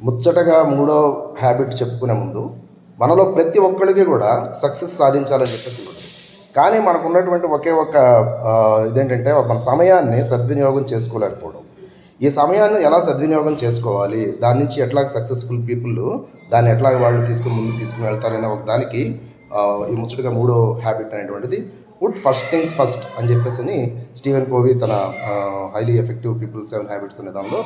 ముచ్చటగా మూడో హ్యాబిట్ చెప్పుకునే ముందు మనలో ప్రతి ఒక్కరికి కూడా సక్సెస్ సాధించాలని చెప్పేసి ఉంటుంది. కానీ మనకు ఉన్నటువంటి ఒకే ఒక ఇదేంటంటే మన సమయాన్ని సద్వినియోగం చేసుకోలేకపోవడం. ఈ సమయాన్ని ఎలా సద్వినియోగం చేసుకోవాలి, దాని నుంచి ఎట్లా సక్సెస్ఫుల్ పీపుల్ దాన్ని ఎట్లా వాళ్ళు ముందుకు తీసుకుని వెళ్తారనే ఒక దానికి ఈ ముచ్చటగా మూడో హ్యాబిట్ అనేటువంటిది పుట్ ఫస్ట్ థింగ్స్ ఫస్ట్ అని చెప్పేసి స్టీవెన్ కోవీ తన హైలీ ఎఫెక్టివ్ పీపుల్ 7 హ్యాబిట్స్ అనే దానిలో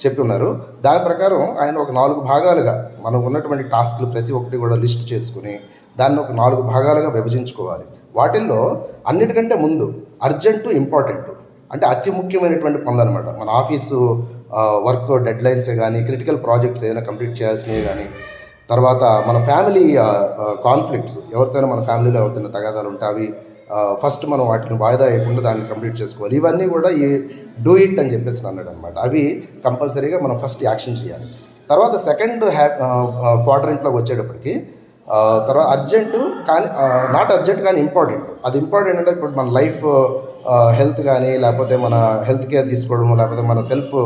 చెప్పి ఉన్నారు. దాని ప్రకారం ఆయన ఒక 4 భాగాలుగా మనకు ఉన్నటువంటి టాస్క్లు ప్రతి ఒక్కటి కూడా లిస్ట్ చేసుకుని దాన్ని ఒక 4 భాగాలుగా విభజించుకోవాలి. వాటిల్లో అన్నిటికంటే ముందు అర్జెంటు, ఇంపార్టెంట్ అంటే అతి ముఖ్యమైనటువంటి పనులు అనమాట. మన ఆఫీసు వర్క్ డెడ్ లైన్సే కానీ, క్రిటికల్ ప్రాజెక్ట్స్ ఏదైనా కంప్లీట్ చేయాల్సినవి కానీ, తర్వాత మన ఫ్యామిలీ కాన్ఫ్లిక్ట్స్, ఎవరితోనైనా మన ఫ్యామిలీలో ఎవరితోనైనా తగాదాలు ఉంటే అవి ఫస్ట్ మనం వాటిని వాయిదా వేయకుండా దాన్ని కంప్లీట్ చేసుకోవాలి. ఇవన్నీ కూడా ఈ డూ ఇట్ అని చెప్పేసి అన్నాడు అనమాట. అవి కంపల్సరీగా మనం ఫస్ట్ యాక్షన్ చేయాలి. తర్వాత సెకండ్ క్వాడ్రంట్లోకి వచ్చేటప్పటికి తర్వాత అర్జెంటు కానీ నాట్ అర్జెంట్ కానీ ఇంపార్టెంట్. అది ఇంపార్టెంట్ అంటే ఇప్పుడు మన లైఫ్ హెల్త్ కానీ, లేకపోతే మన హెల్త్ కేర్ తీసుకోవడం, లేకపోతే మన సెల్ఫ్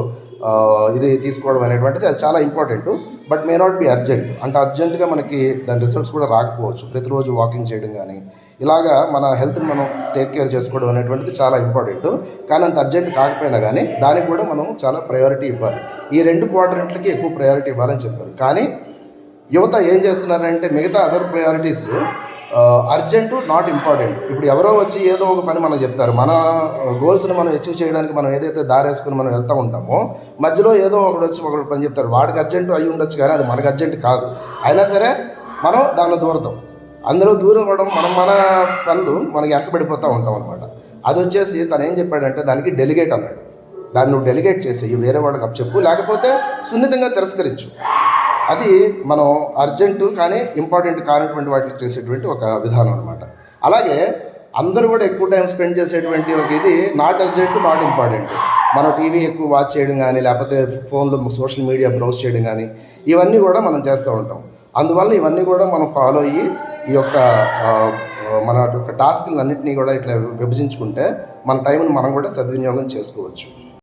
ఇది తీసుకోవడం అనేటువంటిది అది చాలా important. But may not be urgent. అంటే అర్జెంటుగా మనకి దాని రిజల్ట్స్ కూడా రాకపోవచ్చు. ప్రతిరోజు వాకింగ్ చేయడం కానీ, ఇలాగా మన హెల్త్ని మనం టేక్ కేర్ చేసుకోవడం అనేటువంటిది చాలా ఇంపార్టెంట్. కానీ అంత అర్జెంట్ కాకపోయినా కానీ దానికి కూడా మనం చాలా ప్రయారిటీ ఇవ్వాలి. ఈ 2 క్వాడ్రంట్లకి ఎక్కువ ప్రయారిటీ ఇవ్వాలని చెప్పారు. కానీ యువత ఏం చేస్తున్నారంటే మిగతా other priorities urgent, not important. ఇప్పుడు ఎవరో వచ్చి ఏదో ఒక పని మనకు చెప్తారు. మన గోల్స్ని మనం అచీవ్ చేయడానికి మనం ఏదైతే దారేసుకుని మనం వెళ్తూ ఉంటామో మధ్యలో ఏదో ఒకడు వచ్చి ఒకటి పని చెప్తారు. వాడికి అర్జెంటు అయ్యి ఉండొచ్చు కానీ అది మనకు అర్జెంట్ కాదు. అయినా సరే మనం దానిలో దూరతాం. అందులో దూరం అవ్వడం మన పనులు మనకి వెనకబడిపోతూ ఉంటాం అనమాట. అది వచ్చేసి తను ఏం చెప్పాడంటే దానికి డెలిగేట్ అన్నాడు. దాన్ని నువ్వు డెలిగేట్ చేసి వేరే వాళ్ళకి అప్పచెప్పు, లేకపోతే సున్నితంగా తిరస్కరించు. అది మనం అర్జెంటు కానీ ఇంపార్టెంట్ కానటువంటి వాటికి చేసేటువంటి ఒక విధానం అనమాట. అలాగే అందరూ కూడా ఎక్కువ టైం స్పెండ్ చేసేటువంటి ఒక ఇది నాట్ అర్జెంటు, నాట్ ఇంపార్టెంట్. మనం టీవీ ఎక్కువ వాచ్ చేయడం కానీ, లేకపోతే ఫోన్లో సోషల్ మీడియా బ్రౌజ్ చేయడం కానీ, ఇవన్నీ కూడా మనం చేస్తూ ఉంటాం. అందువల్ల ఇవన్నీ కూడా మనం ఫాలో అయ్యి ఈ యొక్క మన యొక్క టాస్క్లన్నింటినీ కూడా ఇట్లా విభజించుకుంటే మన టైంని మనం కూడా సద్వినియోగం చేసుకోవచ్చు.